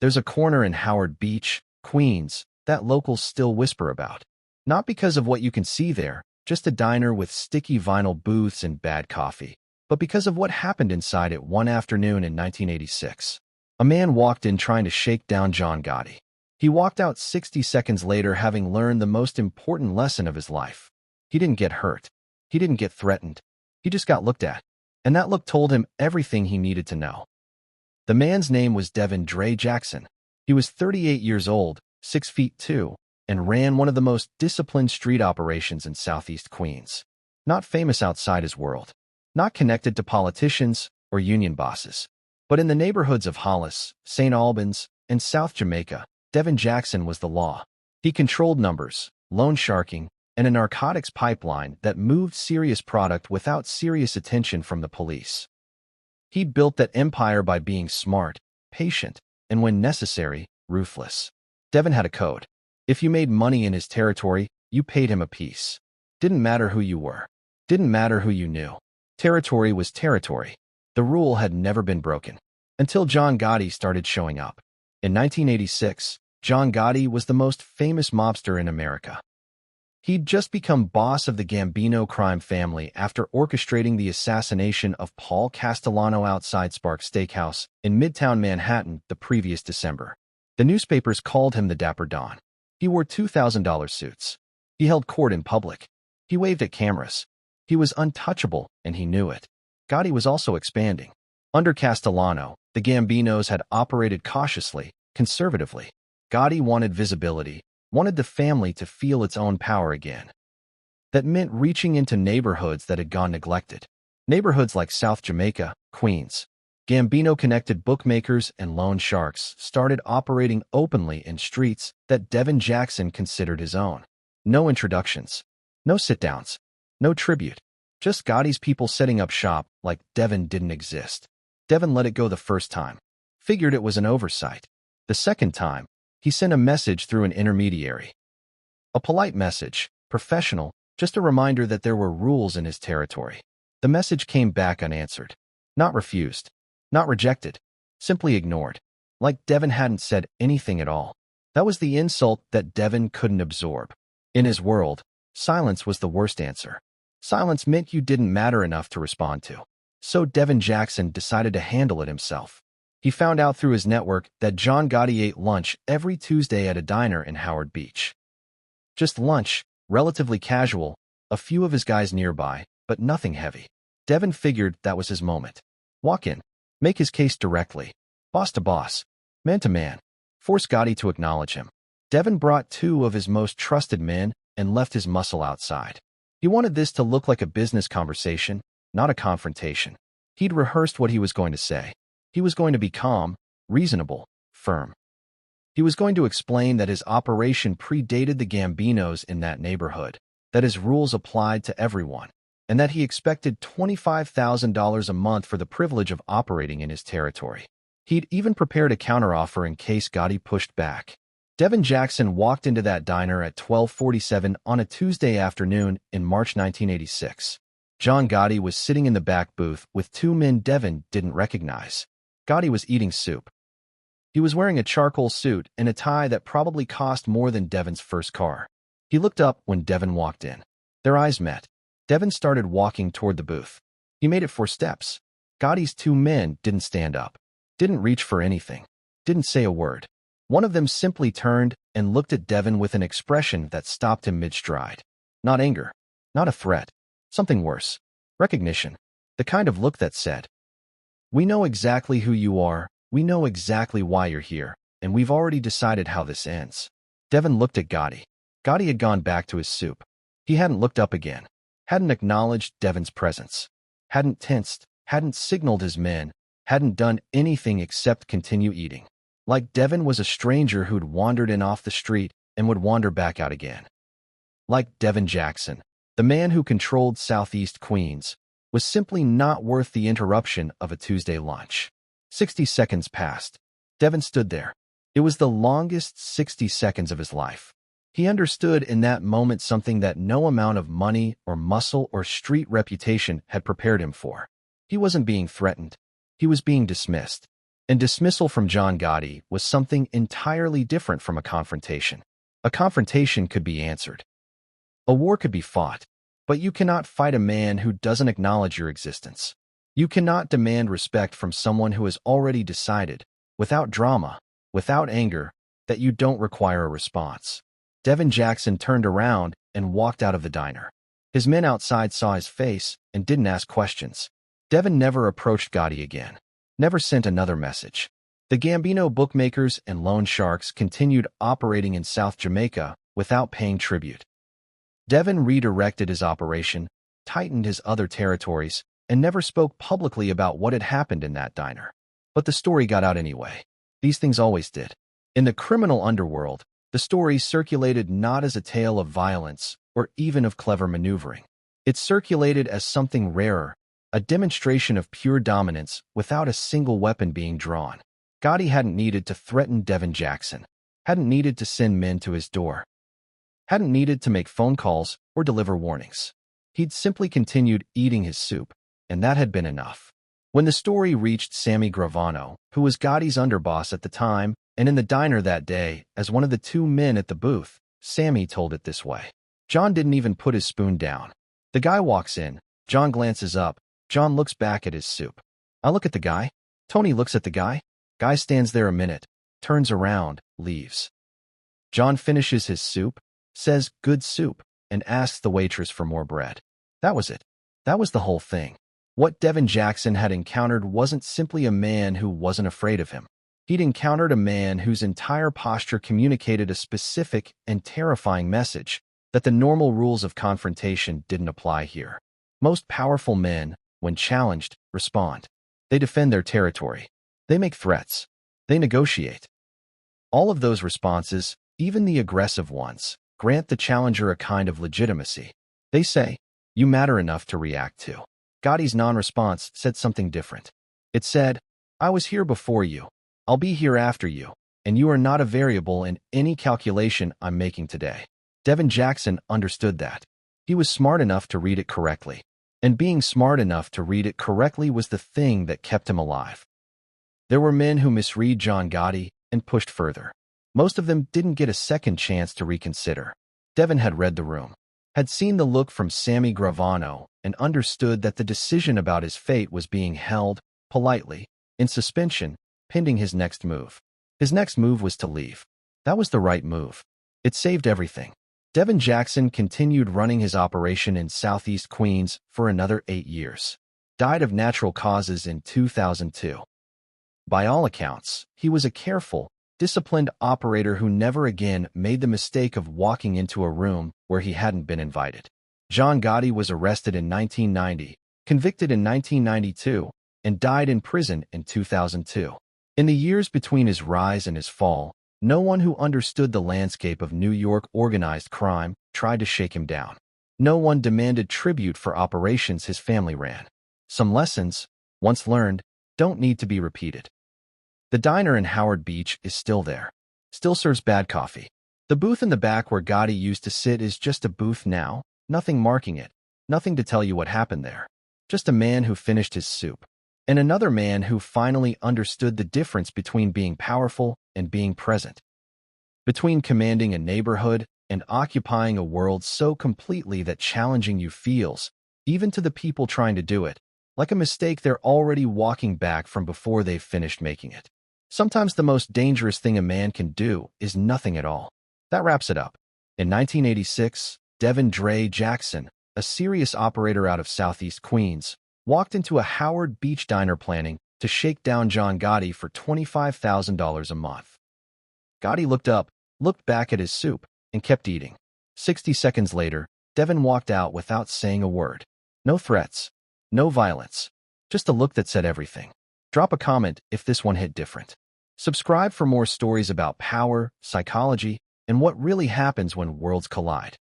There's a corner in Howard Beach, Queens, that locals still whisper about. Not because of what you can see there, just a diner with sticky vinyl booths and bad coffee, but because of what happened inside it one afternoon in 1986. A man walked in trying to shake down John Gotti. He walked out 60 seconds later having learned the most important lesson of his life. He didn't get hurt. He didn't get threatened. He just got looked at. And that look told him everything he needed to know. The man's name was Devin Dre Jackson. He was 38 years old, 6'2", and ran one of the most disciplined street operations in Southeast Queens. Not famous outside his world. Not connected to politicians or union bosses. But in the neighborhoods of Hollis, St. Albans, and South Jamaica, Devin Jackson was the law. He controlled numbers, loan sharking, and a narcotics pipeline that moved serious product without serious attention from the police. He built that empire by being smart, patient, and when necessary, ruthless. Devin had a code. If you made money in his territory, you paid him a piece. Didn't matter who you were. Didn't matter who you knew. Territory was territory. The rule had never been broken. Until John Gotti started showing up. In 1986, John Gotti was the most famous mobster in America. He'd just become boss of the Gambino crime family after orchestrating the assassination of Paul Castellano outside Spark Steakhouse in Midtown Manhattan the previous December. The newspapers called him the Dapper Don. He wore $2,000 suits. He held court in public. He waved at cameras. He was untouchable, and he knew it. Gotti was also expanding. Under Castellano, the Gambinos had operated cautiously, conservatively. Gotti wanted visibility, wanted the family to feel its own power again. That meant reaching into neighborhoods that had gone neglected. Neighborhoods like South Jamaica, Queens. Gambino-connected bookmakers and loan sharks started operating openly in streets that Devin Jackson considered his own. No introductions. No sit-downs. No tribute. Just Gotti's people setting up shop like Devin didn't exist. Devin let it go the first time. Figured it was an oversight. The second time, he sent a message through an intermediary. A polite message, professional, just a reminder that there were rules in his territory. The message came back unanswered. Not refused. Not rejected. Simply ignored. Like Devin hadn't said anything at all. That was the insult that Devin couldn't absorb. In his world, silence was the worst answer. Silence meant you didn't matter enough to respond to. So Devin Jackson decided to handle it himself. He found out through his network that John Gotti ate lunch every Tuesday at a diner in Howard Beach. Just lunch, relatively casual, a few of his guys nearby, but nothing heavy. Devin figured that was his moment. Walk in, make his case directly, boss to boss, man to man, force Gotti to acknowledge him. Devin brought two of his most trusted men and left his muscle outside. He wanted this to look like a business conversation, not a confrontation. He'd rehearsed what he was going to say. He was going to be calm, reasonable, firm. He was going to explain that his operation predated the Gambinos in that neighborhood, that his rules applied to everyone, and that he expected $25,000 a month for the privilege of operating in his territory. He'd even prepared a counteroffer in case Gotti pushed back. Devin Jackson walked into that diner at 12:47 on a Tuesday afternoon in March 1986. John Gotti was sitting in the back booth with two men Devin didn't recognize. Gotti was eating soup. He was wearing a charcoal suit and a tie that probably cost more than Devin's first car. He looked up when Devin walked in. Their eyes met. Devin started walking toward the booth. He made it 4 steps. Gotti's two men didn't stand up, didn't reach for anything, didn't say a word. One of them simply turned and looked at Devin with an expression that stopped him mid-stride. Not anger, not a threat, something worse. Recognition. The kind of look that said, "We know exactly who you are, we know exactly why you're here, and we've already decided how this ends." Devin looked at Gotti. Gotti had gone back to his soup. He hadn't looked up again, hadn't acknowledged Devin's presence, hadn't tensed, hadn't signaled his men, hadn't done anything except continue eating. Like Devin was a stranger who'd wandered in off the street and would wander back out again. Like Devin Jackson, the man who controlled Southeast Queens, was simply not worth the interruption of a Tuesday lunch. 60 seconds passed. Devin stood there. It was the longest 60 seconds of his life. He understood in that moment something that no amount of money or muscle or street reputation had prepared him for. He wasn't being threatened. He was being dismissed. And dismissal from John Gotti was something entirely different from a confrontation. A confrontation could be answered. A war could be fought, but you cannot fight a man who doesn't acknowledge your existence. You cannot demand respect from someone who has already decided, without drama, without anger, that you don't require a response. Devin Jackson turned around and walked out of the diner. His men outside saw his face and didn't ask questions. Devin never approached Gotti again, never sent another message. The Gambino bookmakers and loan sharks continued operating in South Jamaica without paying tribute. Devin redirected his operation, tightened his other territories, and never spoke publicly about what had happened in that diner. But the story got out anyway. These things always did. In the criminal underworld, the story circulated not as a tale of violence or even of clever maneuvering. It circulated as something rarer, a demonstration of pure dominance without a single weapon being drawn. Gotti hadn't needed to threaten Devin Jackson, hadn't needed to send men to his door, hadn't needed to make phone calls or deliver warnings. He'd simply continued eating his soup, and that had been enough. When the story reached Sammy Gravano, who was Gotti's underboss at the time, and in the diner that day, as one of the two men at the booth, Sammy told it this way. John didn't even put his spoon down. The guy walks in, John glances up, John looks back at his soup. I look at the guy, Tony looks at the guy. Guy stands there a minute, turns around, leaves. John finishes his soup, says, "Good soup," and asks the waitress for more bread. That was it. That was the whole thing. What Devin Jackson had encountered wasn't simply a man who wasn't afraid of him. He'd encountered a man whose entire posture communicated a specific and terrifying message that the normal rules of confrontation didn't apply here. Most powerful men, when challenged, respond. They defend their territory. They make threats. They negotiate. All of those responses, even the aggressive ones, grant the challenger a kind of legitimacy. They say, "You matter enough to react to." Gotti's non-response said something different. It said, "I was here before you. I'll be here after you, and you are not a variable in any calculation I'm making today." Devin Jackson understood that. He was smart enough to read it correctly, and being smart enough to read it correctly was the thing that kept him alive. There were men who misread John Gotti and pushed further. Most of them didn't get a second chance to reconsider. Devin had read the room, had seen the look from Sammy Gravano, and understood that the decision about his fate was being held, politely, in suspension, pending his next move. His next move was to leave. That was the right move. It saved everything. Devin Jackson continued running his operation in Southeast Queens for another 8 years. Died of natural causes in 2002. By all accounts, he was a careful, disciplined operator who never again made the mistake of walking into a room where he hadn't been invited. John Gotti was arrested in 1990, convicted in 1992, and died in prison in 2002. In the years between his rise and his fall, no one who understood the landscape of New York organized crime tried to shake him down. No one demanded tribute for operations his family ran. Some lessons, once learned, don't need to be repeated. The diner in Howard Beach is still there. Still serves bad coffee. The booth in the back where Gotti used to sit is just a booth now, nothing marking it, nothing to tell you what happened there. Just a man who finished his soup. And another man who finally understood the difference between being powerful and being present. Between commanding a neighborhood and occupying a world so completely that challenging you feels, even to the people trying to do it, like a mistake they're already walking back from before they've finished making it. Sometimes the most dangerous thing a man can do is nothing at all. That wraps it up. In 1986, Devin Dre Jackson, a serious operator out of Southeast Queens, walked into a Howard Beach diner planning to shake down John Gotti for $25,000 a month. Gotti looked up, looked back at his soup, and kept eating. 60 seconds later, Devin walked out without saying a word. No threats, no violence, just a look that said everything. Drop a comment if this one hit different. Subscribe for more stories about power, psychology, and what really happens when worlds collide.